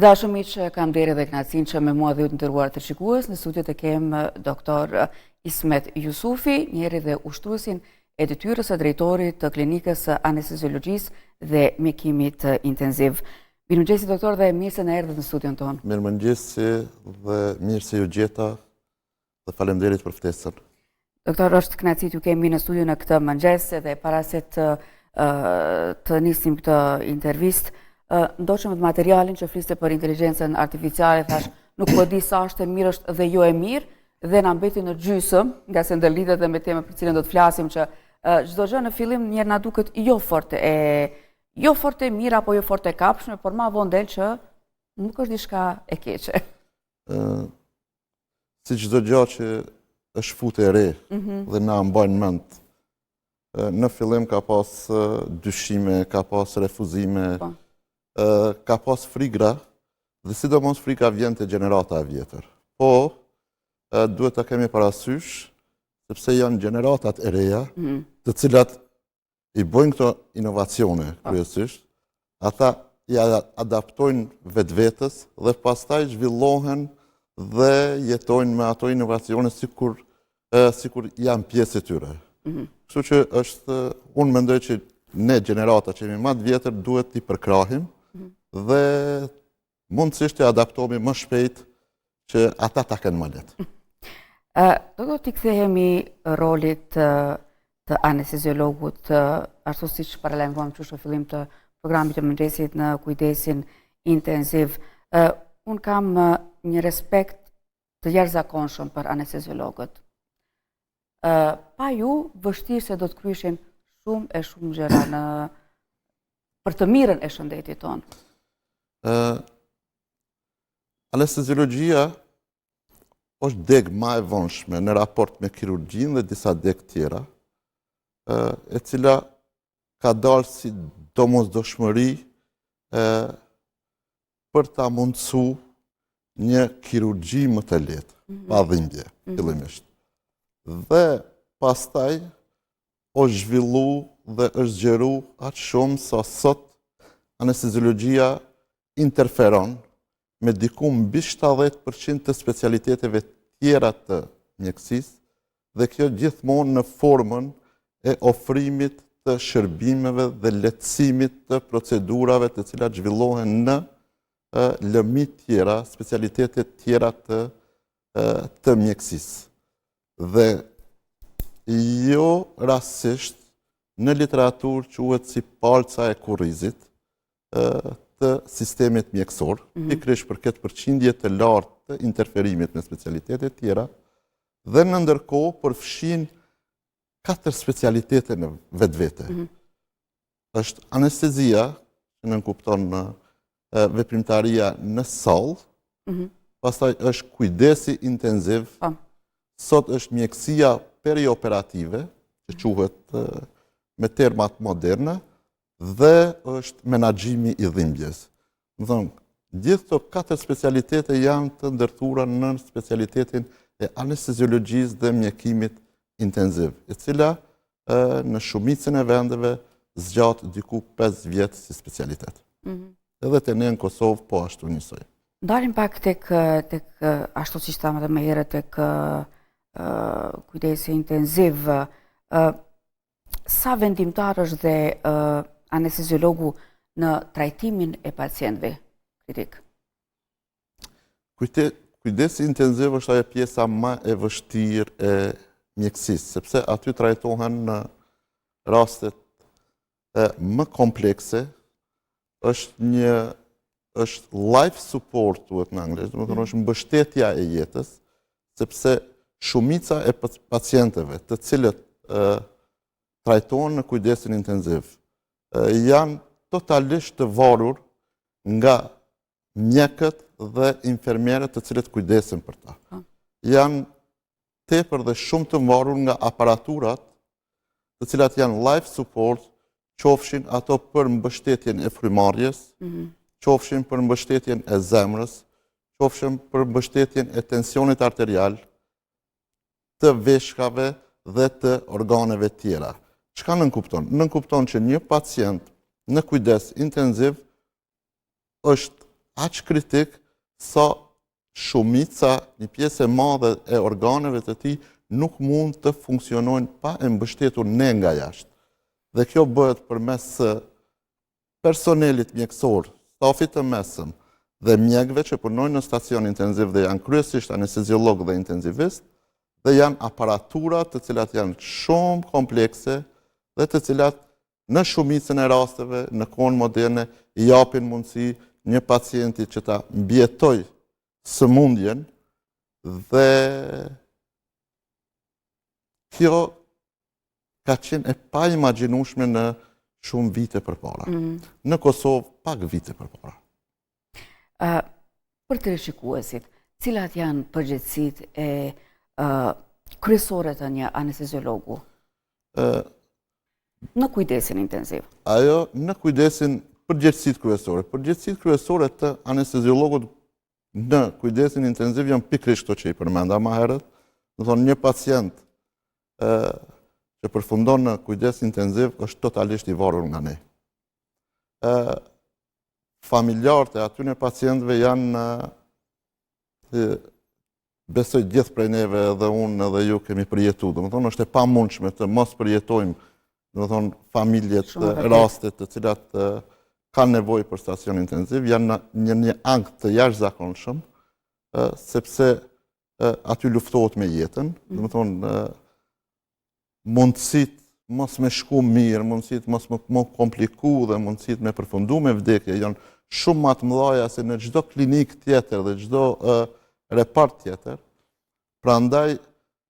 Dashur miq, kam derë dhe kënaqësinë që me mua dhe ju të nderuar të shikues në studio të kem doktor Ismet Jusufi, njeri dhe ushtruesin e detyrës së drejtorit të klinikës së anesteziologjisë dhe mjekimit intenziv. Mirëmëngjesi doktor dhe mirë se na erdhët në studion tonë. Mirëmëngjesi dhe mirë se ju gjeta dhe faleminderit për ftesën. Doktor, është kënaqësi t'ju kemi në studio në këtë mëngjes dhe para se të nisim këtë intervistë, ndoqëm të materialin që fliste për inteligencën artificiale, thash, nuk po di sa është e mirë është dhe jo e mirë, dhe na mbeti në gjysëm, nga se ndërlidhet dhe me temën për cilën do të flasim, që çdo gjë në fillim njerë na duket jo fort e mirë apo jo fort e kapshme, por ma vonë del që nuk është diçka e keqe. Si çdo gjë që është futë e re dhe na mbajnë mend, në fillim ka pas dyshime, ka pas refuzime, ka pas frigra, dhe sidomos frika vjen te gjenerata e vjetër. Po, duhet ta kemi parasysh, sepse janë gjeneratat e reja, të cilat i bëjnë këto inovacione kryesisht, ata i adaptojnë vetvetes dhe pastaj zhvillohen dhe jetojnë me ato inovacione sikur janë pjesë e tyre. Kështu që unë mendoj që ne gjenerata që jemi më të vjetër duhet t'i përkrahim dhe mundësisht të adaptohemi më shpejt që ata ta kenë më lehtë. Do t'i kthehemi rolit të anesteziologut, ashtu siç paralajmëruam që në fillim të programit të mëngjesit në kujdesin intenziv. Unë kam një respekt të jashtëzakonshëm për anesteziologët. Pa ju, vështirë se do të kryeshin shumë gjëra për të mirën e shëndetit tonë. Anesteziologjia është deg më e vonshme në raport me kirurgjinë dhe disa deg tjera, e cila ka dalë si domosdoshmëri për ta mundësu një kirurgji më të lehtë, pa dhimbje, fillimisht. Dhe pastaj është zhvillu dhe është zgjeru aq shumë sa sot anesteziologjia interferon me diku mbi 70% të specialiteteve tjera të mjekësisë, dhe kjo gjithmonë në formën e ofrimit të shërbimeve dhe lehtësimit të procedurave të cilat zhvillohen në lëmi tjera, specialitetet tjera të mjekësisë. Dhe jo rastësisht në literaturë quhet si palca e kurrizit të sistemit mjekësor, pikërisht për këtë përqindje të lartë të interferimit me specialitetet tjera, dhe në ndërkohë përfshin 4 specialitete në vetvete. Është anestezia, që nënkupton veprimtaria në sallë, pastaj është kujdesi intenziv, sot është mjekësia perioperative, që quhet me termat moderne, dhe është menaxhimi i dhimbjes. Më thonë, gjithë këto 4 specialitete janë të ndërthura në specialitetin e anesteziologjisë dhe mjekimit intenziv, e cila në shumicën e vendeve zgjat diku 5 vjet si specialitet. Edhe te ne në Kosovë po ashtu njësoj. Ndalim pak tek ashtu siç thamë edhe më herët, tek kujdesi intenziv. Sa vendimtar është dhe anesteziologu në trajtimin e pacientëve kritik? Kujdesi intenziv është ajo pjesa më e vështirë e mjekësisë, sepse aty trajtohen në rastet më komplekse, është life support, thuhet në anglisht, do të thonë është mbështetja e jetës, sepse shumica e pacientëve të cilët trajtohen në kujdesin intenziv janë totalisht të varur nga mjekët dhe infermierët të cilët kujdesin për ta. Janë tepër dhe shumë të varur nga aparaturat të cilat janë life support, qofshin ato për mbështetjen e frymarrjes, qofshin për mbështetjen e zemrës, qofshin për mbështetjen e tensionit arterial, të veshkave dhe të organeve tjera. Çka nënkupton? Nënkupton që një pacient në kujdes intenziv është aq kritik sa shumica, një pjesë e madhe e organeve të tij nuk mund të funksionojnë pa e mbështetur ne nga jashtë. Dhe kjo bëhet përmes personelit mjekësor, stafit të mesëm dhe mjekëve që punojnë në stacion intenziv dhe janë kryesisht anesteziolog dhe intenzivist, dhe janë aparatura të cilat janë shumë komplekse dhe të cilat në shumicën e rasteve në kohën moderne i japin mundësi një pacienti që ta mbjetoj sëmundjen, dhe kjo ka qenë e pa imagjinueshme në shumë vite përpara. Në Kosovë pak vite përpara. Për të rishikuesit, cilat janë përgjegjësitë e kryesore të një anesteziologu në kujdesin intenziv? Ajo në kujdesin përgjegjësitë kryesore. Përgjegjësitë kryesore të anesteziologut në kujdesin intenziv janë pikërisht këto që i përmenda më herët. Do thonë një pacient që përfundon në kujdes intenziv është totalisht i varur nga ne. Familjarët e atyre pacientëve janë, besoj gjithë prej neve edhe unë edhe ju kemi përjetuar. Domethënë është e pamundshme të mos përjetojmë, domethënë familjet, rastet të cilat kanë nevojë për stacion intenziv, janë një ankth të jashtëzakonshëm, sepse aty luftohet me jetën, domethënë mundësit mos me shku mirë, mundësit mos me kompliku dhe mundësit me përfundu me vdekje janë shumë më të mëdha se në çdo klinik tjetër dhe çdo repart tjetër. Prandaj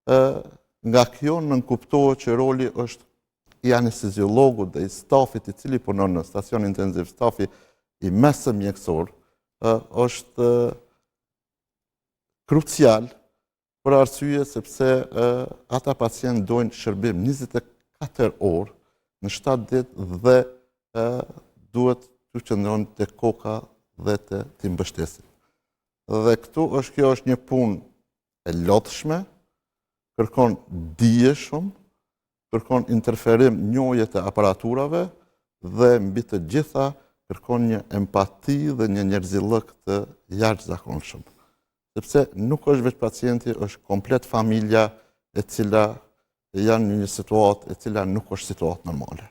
nga kjo nënkuptohet që roli është i anesteziologut dhe i stafit i cili punon në stacion intenziv, stafi i mesëm mjekësor, është krucial për arsye sepse ata pacient dojnë shërbim 24 orë në 7 ditë dhe duhet të qëndron të koka dhe të mbështesin. Dhe kjo është një punë e lodhshme, kërkon dije shumë, kërkon interferim njohje të aparaturave dhe mbi të gjitha kërkon një empati dhe një njerëzillëk të jashtëzakonshëm. Sepse nuk është veç pacienti, është komplet familja e cila janë në një situatë e cila nuk është situatë normale.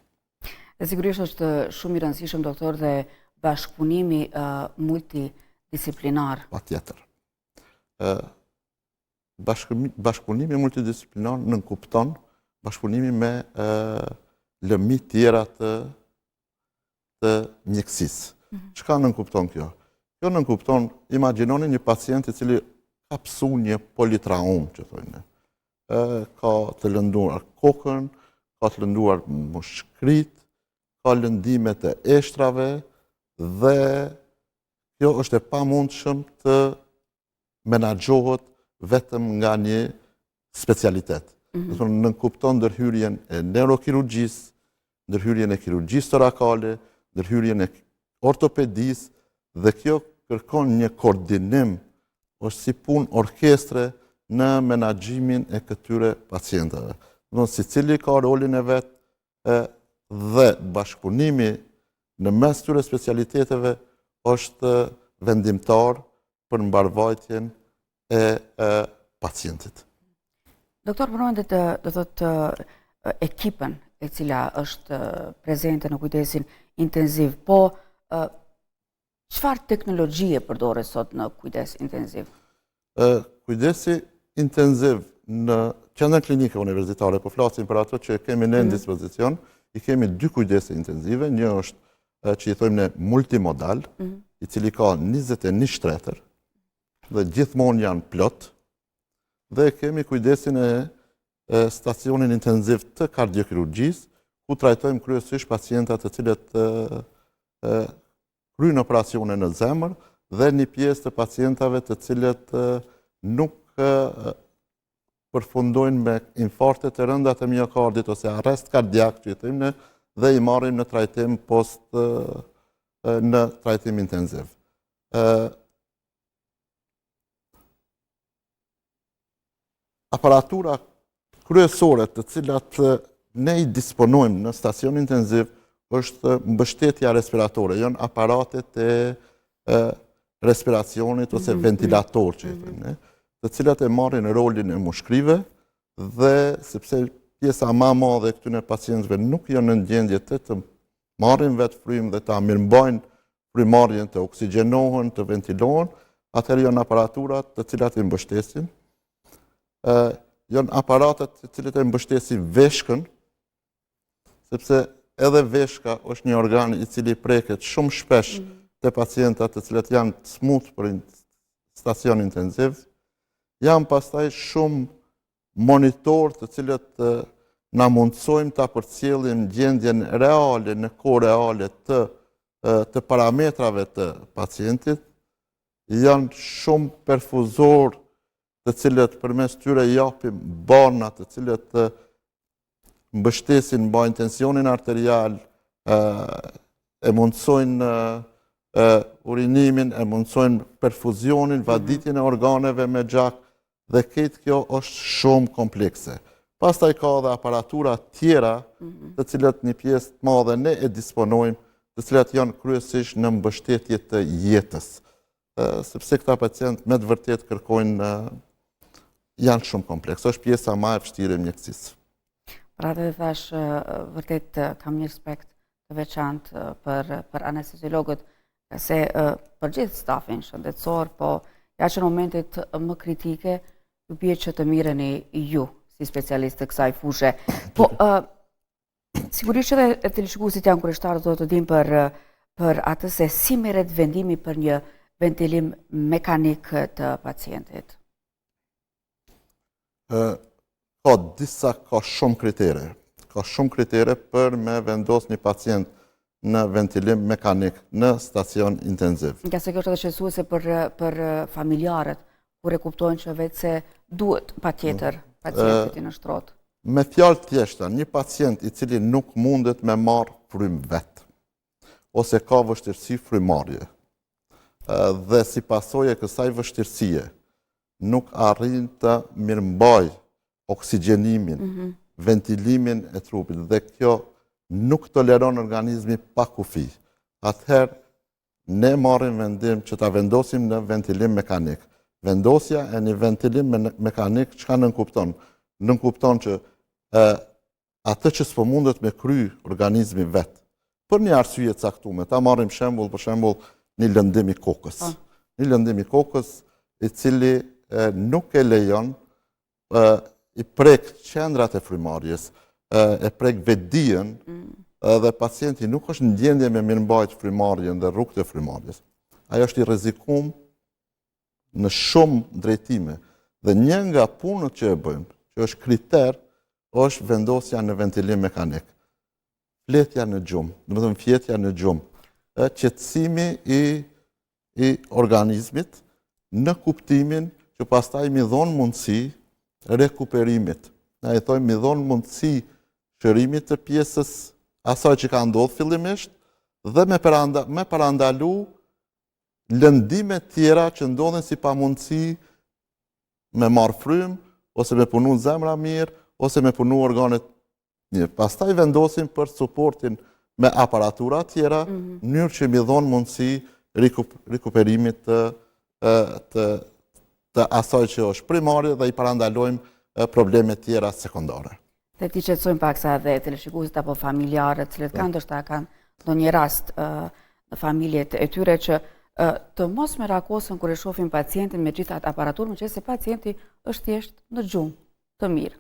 Dhe sigurisht është shumë i rëndësishëm, doktor, dhe bashkëpunimi multidisiplinar. Patjetër. Bashkëpunimi multidisiplinar nënkupton bashkëpunimi me lëmi tjera të mjekësisë. Çka nënkupton kjo? Kjo nënkupton, imagjinoni një pacient i cili ka pësu një politraum, që thojnë. Ka të lënduar kokën, ka të lënduar mushkrit, ka lëndime të eshtrave dhe kjo është e pamundshëm të menaxhohet vetëm nga një specialitet. Nënkupton ndërhyrjen e neurokirurgjisë, ndërhyrjen e kirurgjisë torakale, ndërhyrjen e ortopedisë, dhe kjo kërkon një koordinim, është si punë orkestre në menaxhimin e këtyre pacientëve. Secili ka rolin e vet dhe bashkëpunimi në mes këtyre specialiteteve është vendimtar për mbarvajtjen e pacientit. Doktor, përmendet do thotë ekipën e cila është prezente në kujdesin intenziv, po çfarë teknologjie përdoret sot në kujdes intenziv? Kujdesi intenziv në qendrën klinike universitare, po flasim për ato që kemi ne në dispozicion, i kemi 2 kujdese intenzive, një është që i thojmë ne multimodal, i cili ka 21 shtretër dhe gjithmonë janë plot, dhe kemi kujdesin e stacionin intenziv të kardiokirurgjisë, ku trajtojmë kryesisht pacientat të cilët kryejnë operacione në zemër dhe një pjesë të pacientave të cilët nuk përfundojnë me infarkte të rënda të miokardit ose arrest kardiak, që i thëmë ne, dhe i marrim në trajtim në trajtim intenziv. Aparatura kryesore të cilat ne i disponojmë në stacion intenziv është mbështetja respiratore, janë aparatet e respiracionit ose ventilator që i thënë, të cilat e marrin rolin e mushkrive dhe sepse pjesa ma madhe e këtyre pacientëve nuk janë në gjendje të marrin vetë frymë dhe ta mirëmbajnë frymarrjen, të oksigjenohen, të ventilohen, atëherë janë aparaturat të cilat e mbështesin. Janë aparatet të cilat e mbështesin veshkën, sepse edhe veshka është një organ i cili preket shumë shpesh të pacientat të cilat janë të smut për stacion intensiv. Janë pastaj shumë monitor të cilët na mundsojmë ta përcjellim gjendjen reale në kohë reale të parametrave të pacientit. Janë shumë perfuzor të cilët përmes tyre japim barna të cilët mbështesin mbajnë tensionin arterial, e mundsojnë urinimin, e mundsojnë perfuzionin, vaditjen e organeve me gjak dhe këtë kjo është shumë komplekse. Pastaj ka dhe aparatura tjera të cilat një pjesë të madhe ne e disponojmë, të cilat janë kryesisht në mbështetje të jetës. Sepse këta pacient me të vërtet kërkojnë, janë shumë kompleks. Është pjesa ma e vështirë e mjekësisë. Pra dhe thash, vërtet kam një respekt të veçantë për anesteziologët, se për gjithë stafin shëndetësor, po ja që në momentet më kritike, ju bie që të mireni ju, si specialist të kësaj fushë. Po, sigurisht që dhe teleshikuesit janë kurioztarë do të dimë për atë se si merret vendimi për një ventilim mekanik të pacientit. Ka shumë kritere. Ka shumë kritere për me vendos një pacient në ventilim mekanik në stacion intensiv. Nga se kjo është edhe shqetësuese për familjarët, kur e kuptojnë që vetë se duhet patjetër pacientit i nështrot. Me fjalë thjeshta, një pacient i cili nuk mundet me marrë frymë vetë, ose ka vështirësi frymarrje, dhe si pasojë e kësaj vështirësie, nuk arrin të mirëmbaj oksigjenimin, ventilimin e trupit, dhe kjo nuk toleron organizmi pa kufi. Atëherë, ne marrim vendim që ta vendosim në ventilim mekanik. Vendosja e një ventilim mekanik, çka nënkupton? Nënkupton që atë që s'po mundet me kry organizmi vetë, për një arsye caktuar, ta marrim shembull, për shembull, një lëndim i kokës. Një lëndim i kokës i cili nuk e lejon, i prek qendrat e frymarrjes, e prek vetdijen, dhe pacienti nuk është në gjendje me mirëmbajt frymarrjen dhe rrugët e frymarrjes. Ajo është i rrezikum në shumë drejtime. Dhe një nga punët që e bëjmë, që është kriter, është vendosja në ventilim mekanik. Fletja në gjumë, domethënë fjetja në gjumë, qetësimi i organizmit në kuptimin që pastaj mi dhonë mundësi rekuperimit. Na e thojmë mi dhonë mundësi shërimit të pjesës asaj që ka ndodhur fillimisht dhe me parandalu lëndime tjera që ndodhen si pamundësi me marrë frymë, ose me punu zemra mirë, ose me punu organet mirë. Pastaj vendosim për suportin me aparatura tjera, mënyrë që mi dhonë mundësi rekuperimit të asaj që është primarje dhe i parandalojmë problemet tjera sekundare. Dhe ti qetësojmë paksa dhe teleshikuesit apo familjarët, cilët kanë ndoshta kanë ndonjë rast në familjet e tyre që të mos merakosen kur e shohin pacientin me gjithë atë aparaturë, meqenëse pacienti është thjesht në gjumë të mirë.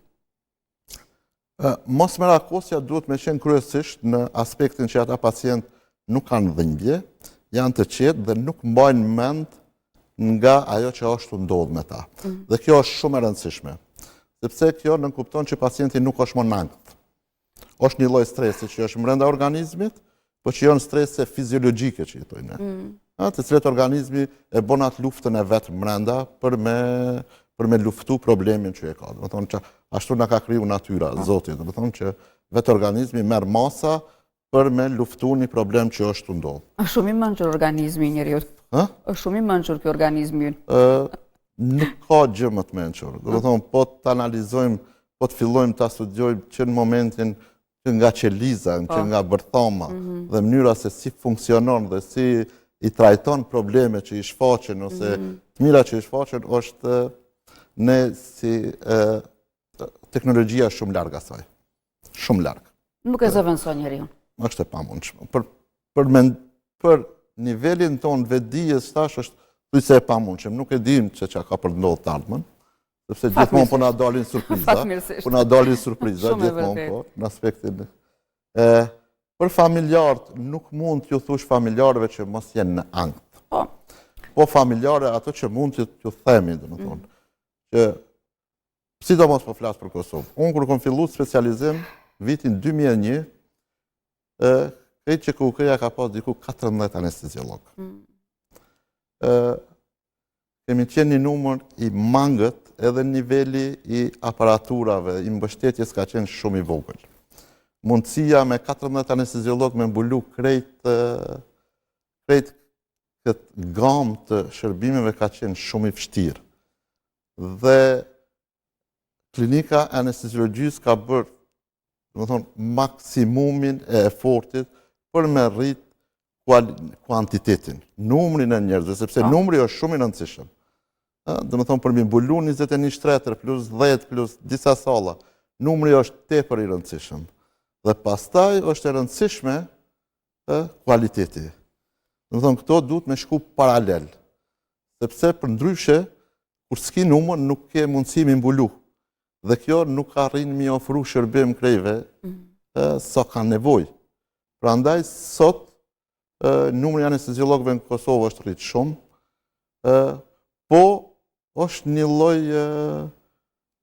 Mos merakosja duhet me qenë kryesisht në aspektin që ata pacient nuk kanë dhimbje, janë të qetë dhe nuk mbajnë mend nga ajo që është ndodhur me ta. Dhe kjo është shumë e rëndësishme, sepse kjo nënkupton që pacienti nuk është më nangët. Është një lloj stresi që është brenda organizmit, por që janë strese fiziologjike që jetojnë. Të cilët organizmi e bën atë luftën e vetë brenda për me luftu problemin që e ka. Do të thonë që ashtu na ka kriju natyra, Zoti. Do të thonë që vetë organizmi merr masa për me luftu një problem që është ndodhur. Është shumë i mençur organizmi i njeriu. Është shumë i mençur ky organizmi ynë. Nuk ka gjë më të mençur. Do të thonë po të analizojmë, po të fillojmë ta studiojmë që në momentin që nga qeliza, që nga bërthoma, dhe mënyra se si funksionon dhe si i trajton probleme që i shfaqen, ose të mira që i shfaqen, është ne si teknologjia shumë larg asaj. Shumë larg. Nuk e zëvendëson njeriu. Është e pamundshme. Për nivelin ton vetdijes tash është thuajse e pamundshme. Nuk e dim çka ka për të ndodhur të ardhmen. Sepse gjithmonë po na dalin surpriza. Po na dalin surpriza gjithmonë po, në aspektin. Për familjarët nuk mund t'ju thush familjarëve që mos jenë në ankth. Po familjarë ato që mund t'ju themi, domethënë, që sidomos po flas për Kosovë. Unë kur kam filluar specializim vitin 2001, krejt që KUK-ja ka pas diku 14 anesteziolog. Kemi qenë një numër i mangët, edhe niveli i aparaturave, i mbështetjes ka qenë shumë i vogël. Mundësia me 14 anesteziolog me mbulu krejt këtë gamë të shërbimeve ka qenë shumë i vështirë. Dhe klinika anesteziologjisë ka bërë, maksimumin e efortit për me rrit kuantitetin, numrin e njerëzve, sepse numri është shumë i rëndësishëm. Domethënë për mi mbulu 21 shtretër plus 10 plus disa salla, numri është tepër i rëndësishëm. Dhe pastaj është e rëndësishme kualiteti. Domethënë këto duhet me shku paralel, sepse për ndryshe, kur s'ki numër nuk ke mundësi mi mbulu. Dhe kjo nuk arrin mi ofru shërbim krejve sa kanë nevojë. Prandaj sot numri anesteziologëve në Kosovë është rritë shumë, po është një lloj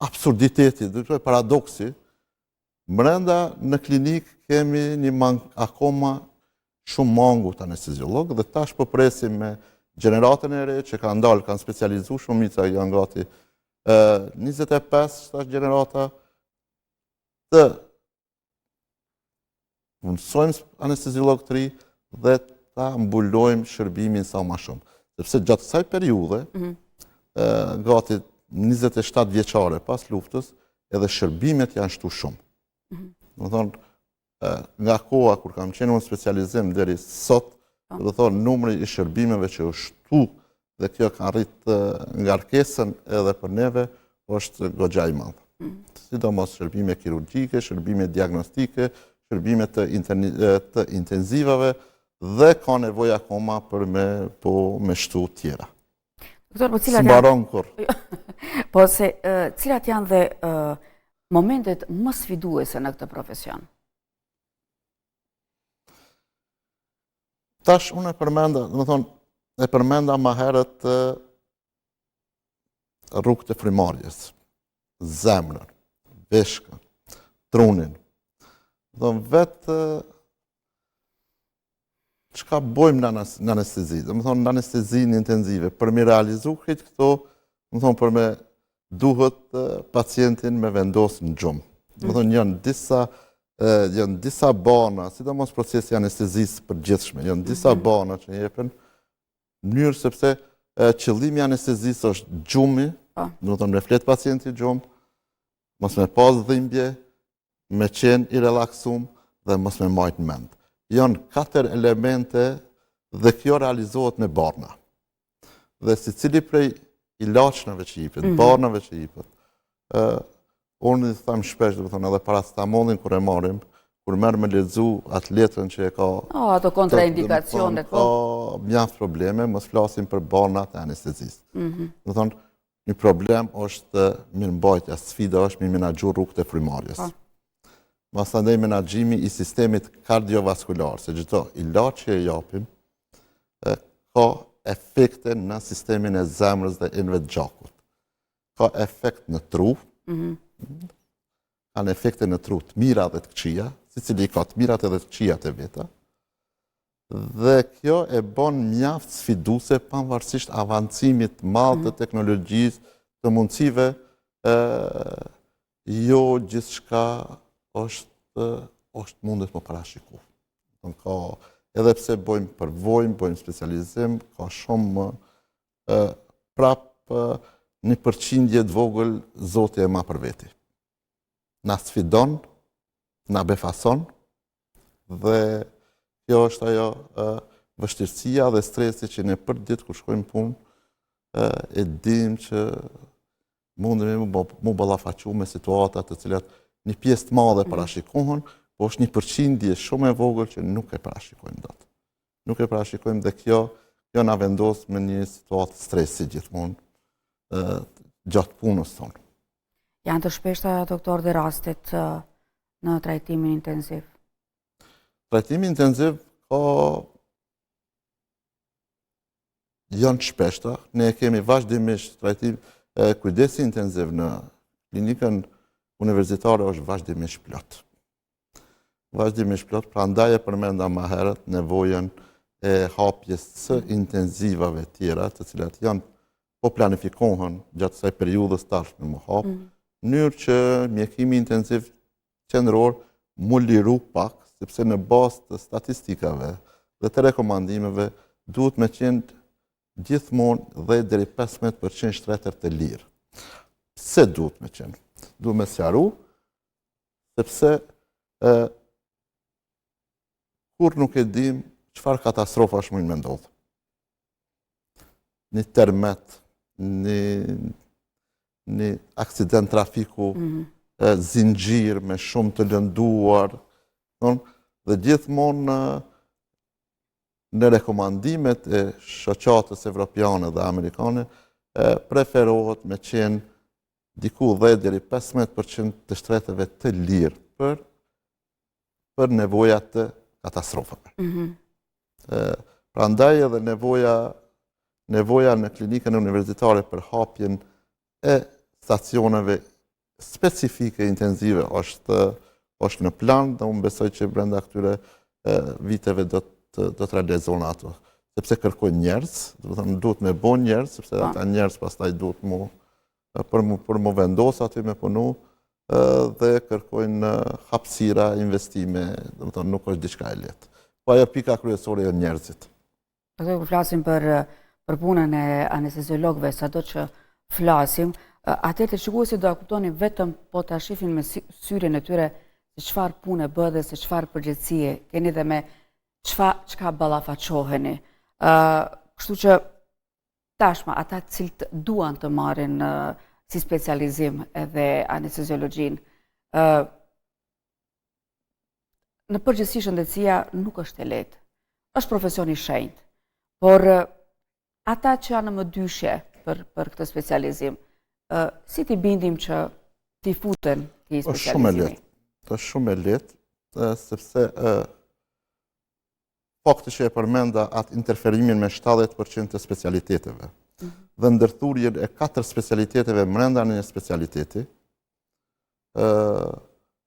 absurditeti, paradoksi. Brenda në klinik kemi akoma shumë mangut anesteziologë dhe tash po presim me gjeneratën e re që kanë dalë, kanë specializuar shumica janë gati 25 gjenerata të punësojmë anesteziolog të ri dhe ta mbulojmë shërbimin sa më shumë. Sepse gjatë kësaj periudhe, gati 27 vjeçare pas luftës, edhe shërbimet janë shtu shumë. Do thonë, nga koha kur kam qenë në specializim deri sot, do thonë numri i shërbimeve që është shtu dhe kjo ka rritë ngarkesën edhe për neve, është goxha i madh. Sidomos shërbime kirurgjike, shërbime diagnostike, shërbime të intenzivave dhe ka nevojë akoma për me shtu tjera. Doktor, po cilat s'mbaron kur. Po se cilat janë dhe momentet më sfiduese në këtë profesion? Tash unë e përmenda më herët rrugët e frymarrjes, zemrën, veshkën, trunin. Vetë çka bëjmë në anestezi, në anestezinë intenzive, për me realizu këtë këto, për me duhet pacientin me vendosë në gjumë. Janë disa bana, sidomos procesi anestezisë përgjithshme, janë disa bana që jepen mënyrë sepse qëllimi anestezisë është gjumi, me flet pacienti gjumë, mos me pas dhimbje, me qenë i relaksum dhe mos me majtë mend. Janë 4 elemente dhe kjo realizohet me barna. Dhe si cili prej ilaçnave që jipet, barnave që jipet, unë i thamë shpesh, edhe paracetamolin kur e marim, kur merë me lexu atë letrën që e ka... ato kontraindikacionet, po? Ka mjaft probleme, mos flasim për barnat e anestezisë. Një problem është mirëmbajtja, sfida është mi menaxhu rrugët e frymarrjes. Masandej menaxhimi i sistemit kardiovaskular, se çdo ilaç që e japim ka efekte në sistemin e zemrës dhe enëve të gjakut. Ka efekt në tru, kanë efekte në tru të mira dhe të këqija, secili ka të mirat edhe të këqijat e veta. Dhe kjo e bën mjaft sfiduese pavarësisht avancimit të madh të teknologjisë, të mundësive, jo gjithçka është mundet më parashiku. Edhe pse bëjmë përvojmë, bëjmë specializim, ka shumë prapë një përqindje të vogël Zoti e ma për veti. Na sfidon na befason dhe kjo është ajo vështirësia dhe stresi që ne për ditë kur shkojmë punë e dim që mundemi mu ballafaqu me situata të cilat një pjesë të madhe parashikohen, po është një përqindje shumë e vogël që nuk e parashikojmë dot. Nuk e parashikojmë dhe kjo na vendos me një situatë stresi gjithmonë gjatë punës tonë. Janë të shpeshta, doktor, dhe rastet në trajtimin intensiv? Trajtimi intensiv janë të shpeshta. Ne kemi vazhdimisht trajtim kujdesi intensiv në klinikën universitare është vazhdimisht plot. Vazhdimisht plot, prandaj e përmenda më herët nevojën e hapjes së intenzivave tjera, të cilat janë po planifikohen gjatë kësaj periudhës tashme më hap, në mënyrë që mjekimi intensiv qendror mu liru pak, sepse në bazë të statistikave dhe të rekomandimeve duhet me qenë gjithmonë dhe deri 15% shtretër të lirë. Pse duhet me qenë? Duhet me sqaru, sepse kur nuk e dim çfarë katastrofa është mund me ndodhë. Një termet, një aksident trafiku, zinxhir me shumë të lënduar, dhe gjithmonë në rekomandimet e shoqatës evropiane dhe amerikane preferohet me qenë diku dhe deri 15% të shtretëve të lirë për nevojat të katastrofave. Prandaj edhe nevoja në klinikën universitare për hapjen e stacioneve specifike intenzive është në plan, dhe unë besoj që brenda këtyre viteve do të realizohen ato. Sepse kërkojnë njerëz, duhet me bo njerëz, sepse ata njerëz pastaj duhet për mu vendos aty me punu, dhe kërkojnë hapësira, investime, nuk është diçka e lehtë. Po ajo pika kryesore janë njerëzit. Kur flasim për punën e anesteziologëve, sado që flasim, atëherë të shikuesit do kuptonin vetëm po ta shifin me syrin e tyre se çfarë punë bëhet dhe se çfarë përgjegjësie keni dhe me çka ballafaqoheni. Kështu që tashmë ata cilët duan të marrin si specializim edhe anesteziologjinë, në përgjithësi shëndetësia nuk është e lehtë. Është profesion i shenjtë, por ata që janë më dyshje për këtë specializim, si t'i bindim që t'i futen këtij specializimi? Është shumë e lehtë, sepse fakti që e përmenda atë interferimin me 70% të specialiteteve dhe ndërthurjen e 4 specialiteteve brenda në një specialiteti.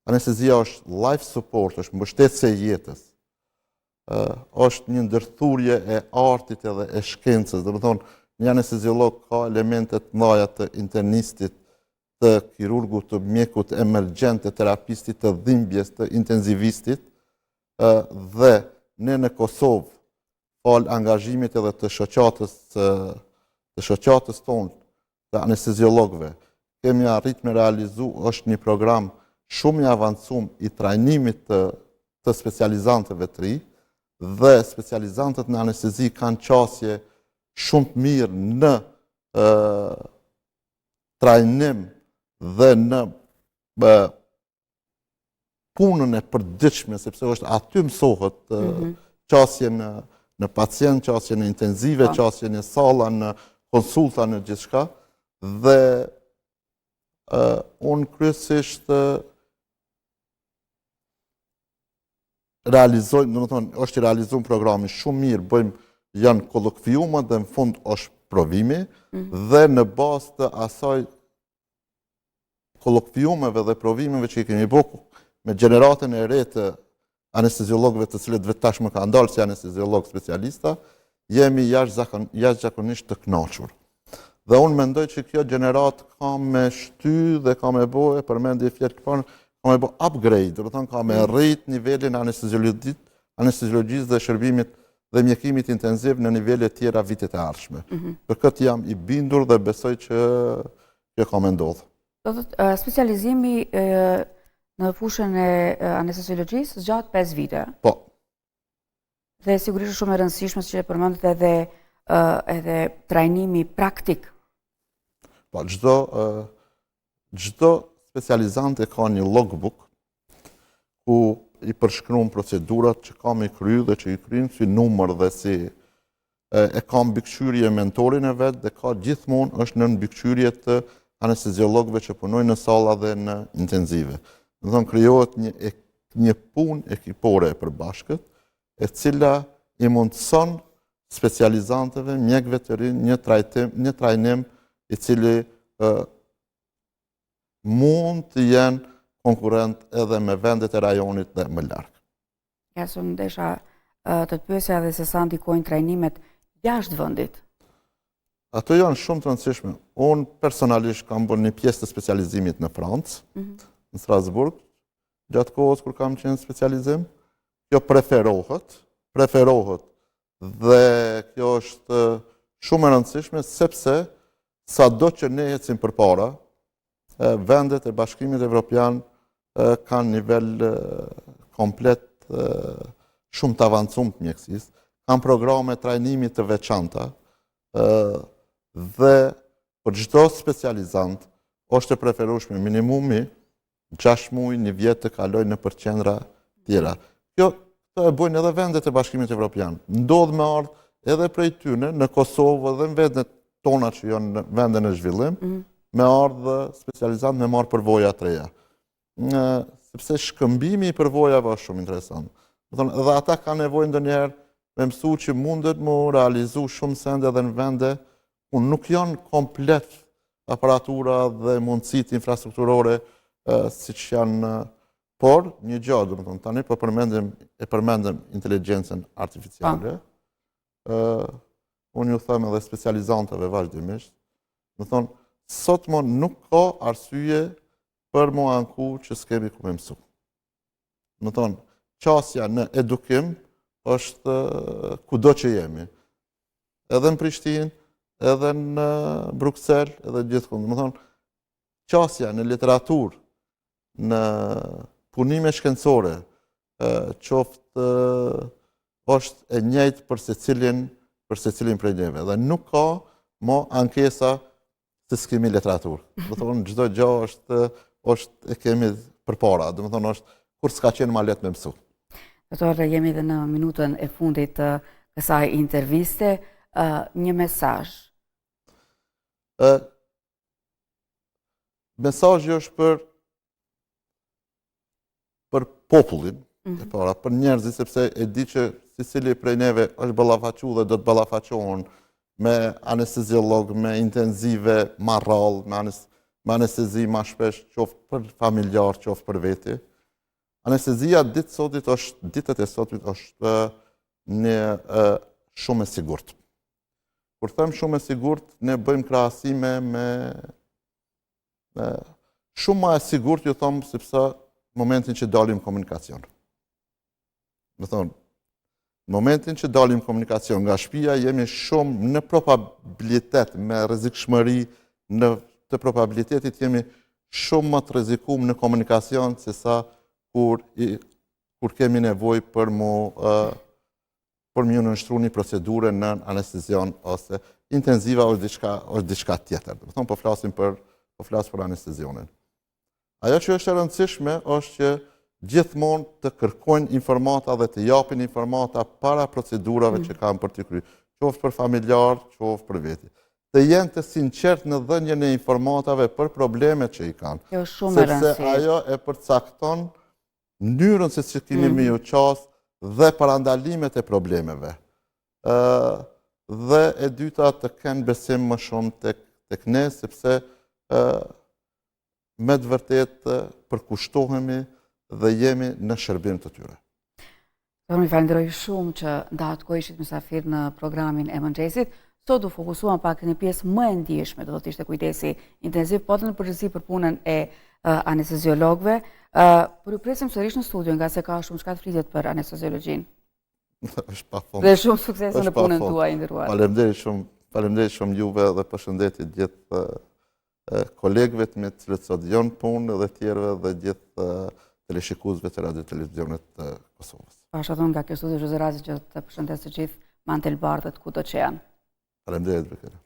Anestezia është life support, është mbështetëse e jetës. Është një ndërthurje e artit edhe e shkencës. Do të thonë, një anesteziolog ka elementet mëdha të internistit, të kirurgut, të mjekut emergjent, të terapistit, të dhimbjes, të intenzivistit, dhe ne në Kosovë, falë angazhimit edhe të shoqatës tonë, të anesteziologëve, kemi arrit me realizu, është një program shumë i avancum i trajnimit të specializantëve të ri, dhe specializantët në anestezi kanë qasje shumë të mirë në trajnim dhe në punën e përditshme, sepse është aty mësohet qasje në pacient, qasje në intenzive, qasje në salla, në konsulta, në gjithçka, dhe unë kryesisht realizojmë, do të thonë, është i realizuar programi shumë mirë, janë kolokviuma dhe në fund është provimi, dhe në bazë të asaj kolokviumeve dhe provimeve që i kemi bërë me gjeneratën e re të anesteziologëve të cilët vetë tashmë ka ndalë si anesteziolog specialista, jemi jashtëzakonisht të kënaqur. Dhe unë mendoj që kjo gjenerat ka me shty dhe ka me bëhe, përmendje fjalë të parë, ka me bëhe upgrade, do të thonë ka me rrit nivelin anesteziologjisë dhe shërbimit dhe mjekimit intenziv në nivele tjera vitet e ardhshme. Për këtë jam i bindur dhe besoj që kjo ka me ndodhë. Specializimi në fushën e anestesiologjisë zgjat 5 vite. Po. Dhe sigurisht shumë e rëndësishme që përmendet edhe trajnimi praktik. Po, çdo specializant e ka një logbook ku i përshkruan procedurat që ka me kry dhe që i kryen si numër dhe si e ka mbikëqyrje mentorin e vet dhe ka gjithmonë është në mbikëqyrje të anesteziologëve që punojnë në salla dhe në intenzive. Do të thonë krijohet një punë ekipore e përbashkët e cila i mundëson specializantëve, mjekëve të rinj një trajnim i cili mund të jenë konkurrent edhe me vendet e rajonit dhe më larg. Ja, së ndesha të të pyesja dhe se sa ndikojnë trajnimet jashtë vendit. Ato janë shumë të rëndësishme. Unë personalisht kam bërë një pjesë të specializimit në Francë, në Strasburg, gjatë kohës kur kam qenë specializim. Kjo preferohet dhe kjo është shumë e rëndësishme sepse sado që ne ecim përpara, vendet e Bashkimit Evropian kanë nivel komplet shumë të avancuar të mjekësisë, kanë programe trajnimi të veçanta dhe për çdo specializant është e preferueshme minimumi 6 muaj, 1 vjet të kalojë në përqendra tjera. Kjo e bojnë edhe vendet e Bashkimit Evropian. Ndodh me ardhë edhe prej tyne në Kosovë dhe në vendet tona që janë në vende në zhvillim, me ardhë specializant me marrë përvoja të reja. Sepse shkëmbimi i përvojave është shumë interesant. Dhe ata ka nevojë ndonjëherë me mësu që mundet më realizu shumë sende edhe në vende ku nuk janë komplet aparatura dhe mundësit infrastrukturore si që janë, por një gjatë, dhe më thonë, tani përmendem inteligjencën artificiale, unë ju them edhe specializantëve vazhdimisht, më thonë, sot më nuk ka arsye për më anku që s'kemi ku me mësu. Më thonë, qasja në edukim është kudo që jemi. Edhe në Prishtinë, edhe në Bruxelles, edhe gjithkund. Më thonë, qasja në literaturë, në punime shkencore, qoftë është e njëjtë për secilin prej neve. Dhe nuk ka më ankesa se s'kemi literaturë. Dhe thonë, çdo gjë është e kemi përpara. Dhe thonë, është kur s'ka qenë ma letë me mësu. Doktor, jemi dhe në minutën e fundit të kësaj interviste. Një mesazh. Mesazhi është për popullin, për njerëzit, sepse e di që secili prej neve është ballafaqu dhe do të ballafaqohen me anesteziolog, me intenzive ma rrallë, me anestezi ma shpesh, qoftë për familjar, qoftë për veti. Anestezia ditët e sotit është një shumë e sigurt. Kur them shumë e sigurt, ne bëjmë krahasime me shumë ma e sigurt, ju them, sepse momentin që dalim komunikacion. Më thonë, momentin që dalim komunikacion nga shtëpia, jemi shumë në probabilitet, me rrezikshmëri të probabilitetit, jemi shumë më të rrezikum në komunikacion se sa kur kemi nevojë për më nënshtru një procedure në anestezion ose intenziva është diçka tjetër. Do të thonë, po flas për anestezionin. Ajo që është e rëndësishme është që gjithmonë të kërkojnë informata dhe të japin informata para procedurave që kanë për të kryer, qoftë për familjar, qoftë për veti. Të jenë të sinqert në dhënien e informatave për problemet që i kanë. Kjo është shumë e rëndësishme. Sepse ajo e përcakton mënyrën se si kemi me ju qasë dhe parandalimet e problemeve. Dhe e dyta të kenë besim më shumë tek ne, sepse me të vërtet përkushtohemi dhe jemi në shërbim të tyre. Unë i falenderoj shumë që ndahet kohë ishit mysafir në programin e mëngjesit. Sot do fokusuam pak në pjesë më e ndjeshme, do të ishte kujdesi intenziv, po në përgjithësi për punën e anesteziologëve. Por ju presim sërish në studio, nga se ka shumë çka të flitet për anesteziologjinë. Është pafund. Dhe shumë suksese në punën tuaj nderuar. Faleminderit shumë juve dhe përshëndetje gjithë kolegëve me të cilët sot janë punë dhe tjerëve dhe gjithë teleshikuesve të radio televizionet të Kosovës. Bashkëton nga kjo studio Zhuzë Razi që të përshëndes të gjithë Mantel Bardhët kudo që janë. Faleminderit, Bekele.